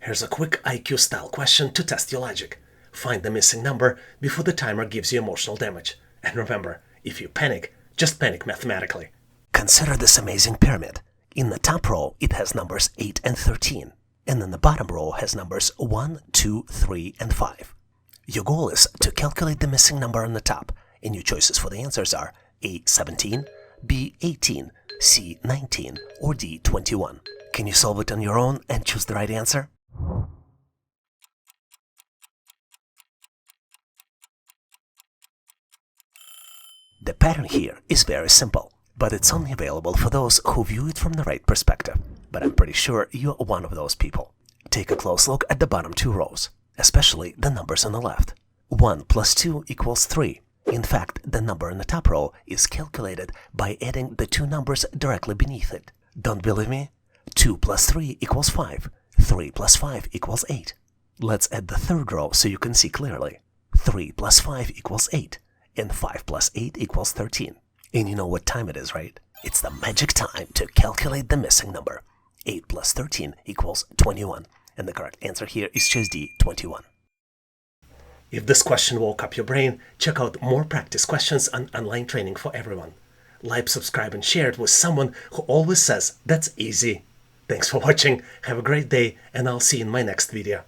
Here's a quick IQ-style question to test your logic. Find the missing number before the timer gives you emotional damage. And remember, if you panic, just panic mathematically. Consider this amazing pyramid. In the top row, it has numbers 8 and 13. And in the bottom row has numbers 1, 2, 3, and 5. Your goal is to calculate the missing number on the top, and your choices for the answers are A, 17, B, 18, C, 19, or D, 21. Can you solve it on your own and choose the right answer? The pattern here is very simple, but it's only available for those who view it from the right perspective. But I'm pretty sure you're one of those people. Take a close look at the bottom two rows, especially the numbers on the left. 1 plus 2 equals 3. In fact, the number in the top row is calculated by adding the two numbers directly beneath it. Don't believe me? 2 plus 3 equals 5. 3 plus 5 equals 8. Let's add the third row so you can see clearly. 3 plus 5 equals 8. And 5 plus 8 equals 13. And you know what time it is, right? It's the magic time to calculate the missing number. 8 plus 13 equals 21. And the correct answer here is choice D, 21. If this question woke up your brain, check out more practice questions on online training for everyone. Like, subscribe, and share it with someone who always says, "That's easy." Thanks for watching, have a great day, and I'll see you in my next video.